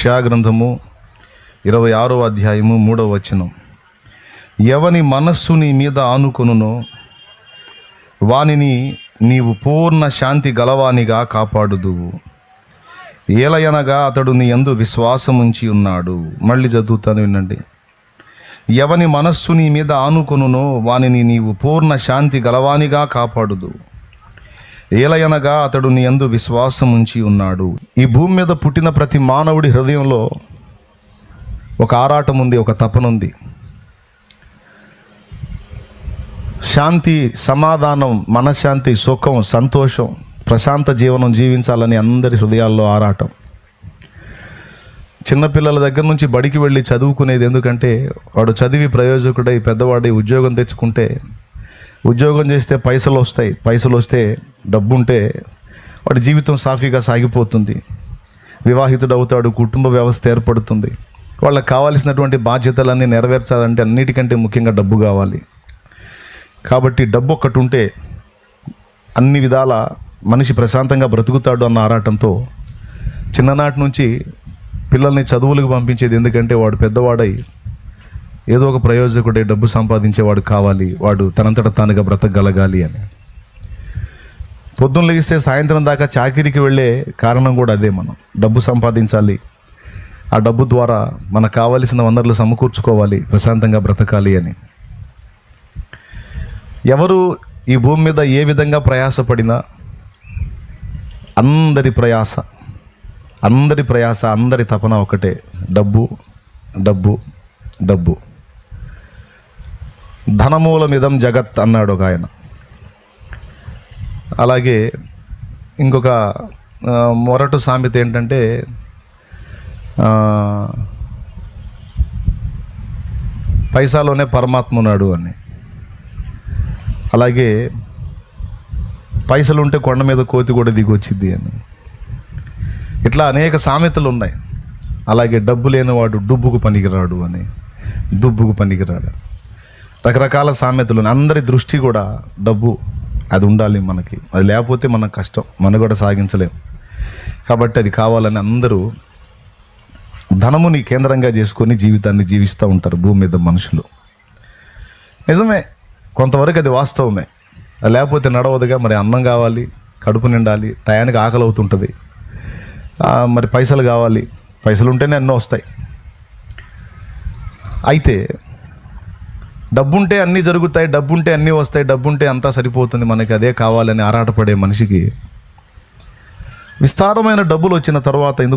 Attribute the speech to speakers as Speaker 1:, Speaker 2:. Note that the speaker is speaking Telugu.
Speaker 1: యెషయా గ్రంథము 26వ అధ్యాయము 3వ వచనం. ఎవని మనస్సు నీ మీద ఆనుకొనునో వానిని నీవు పూర్ణ శాంతి గలవానిగా కాపాడుదువు. ఏలయనగా అతడు నీ యందు విశ్వాసముంచి ఉన్నాడు. మళ్ళీ చదువుతాను, వినండి. ఎవని మనస్సు నీ మీద ఆనుకొనునో వానిని నీవు పూర్ణ శాంతి గలవానిగా కాపాడుదువు. ఏలయనగా అతడు నీ యందు విశ్వాసముంచి ఉన్నాడు. ఈ భూమి మీద పుట్టిన ప్రతి మానవుడి హృదయంలో ఒక ఆరాటం ఉంది, ఒక తపనుంది. శాంతి, సమాధానం, మనశ్శాంతి, సుఖం, సంతోషం, ప్రశాంత జీవనం జీవించాలని అందరి హృదయాల్లో ఆరాటం. చిన్నపిల్లల దగ్గర నుంచి బడికి వెళ్ళి చదువుకునేది ఎందుకంటే వాడు చదివి ప్రయోజకుడై పెద్దవాడి ఉద్యోగం తెచ్చుకుంటే, ఉద్యోగం చేస్తే పైసలు వస్తాయి, పైసలు వస్తే డబ్బు ఉంటే వాడి జీవితం సాఫీగా సాగిపోతుంది, వివాహితుడు అవుతాడు, కుటుంబ వ్యవస్థ ఏర్పడుతుంది. వాళ్ళకి కావాల్సినటువంటి బాధ్యతలన్నీ నెరవేర్చాలంటే అన్నిటికంటే ముఖ్యంగా డబ్బు కావాలి. కాబట్టి డబ్బు ఒక్కటి ఉంటే అన్ని విధాల మనిషి ప్రశాంతంగా బ్రతుకుతాడు అన్న ఆరాటంతో చిన్ననాటి నుంచి పిల్లల్ని చదువులకు పంపించేది. ఎందుకంటే వాడు పెద్దవాడై ఏదో ఒక ప్రయోజకుడై డబ్బు సంపాదించేవాడు కావాలి, వాడు తనంతట తానుగా బ్రతకగలగాలి అని. పొద్దున్న లేస్తే సాయంత్రం దాకా చాకిరీకి వెళ్ళే కారణం కూడా అదే. మనం డబ్బు సంపాదించాలి, ఆ డబ్బు ద్వారా మనకు కావలసిన వనరులు సమకూర్చుకోవాలి, ప్రశాంతంగా బ్రతకాలి అని. ఎవరు ఈ భూమి మీద ఏ విధంగా ప్రయాసపడినా అందరి ప్రయాస, అందరి తపన ఒకటే, డబ్బు, డబ్బు, డబ్బు. ధనమూలమిదం జగత్ అన్నాడు ఒక ఆయన. అలాగే ఇంకొక మొరటు సామెత ఏంటంటే, పైసాలోనే పరమాత్మ ఉన్నాడు అని. అలాగే పైసలు ఉంటే కొండ మీద కోతి కూడా దిగొచ్చిద్ది అని. ఇట్లా అనేక సామెతలు ఉన్నాయి. అలాగే డబ్బు లేనివాడు డుబ్బుకు పనికిరాడు అని, దుబ్బుకు పనికిరాడు, రకరకాల సామెతలు. అందరి దృష్టి కూడా డబ్బు, అది ఉండాలి మనకి, అది లేకపోతే మనకు కష్టం, మనం కూడా సాగించలేం. కాబట్టి అది కావాలని అందరూ ధనముని కేంద్రంగా చేసుకొని జీవితాన్ని జీవిస్తూ ఉంటారు భూమి మీద మనుషులు. నిజమే, కొంతవరకు అది వాస్తవమే. అది లేకపోతే నడవదుగా. మరి అన్నం కావాలి, కడుపు నిండాలి, టయానికి ఆకలి అవుతుంటుంది, మరి పైసలు కావాలి, పైసలు ఉంటేనే అన్నీ వస్తాయి. అయితే డబ్బుంటే అన్నీ జరుగుతాయి, డబ్బుంటే అన్నీ వస్తాయి, డబ్బుంటే అంతా సరిపోతుంది, మనకి అదే కావాలని ఆరాటపడే మనిషికి విస్తారమైన డబ్బులు వచ్చిన తర్వాత ఎందుకు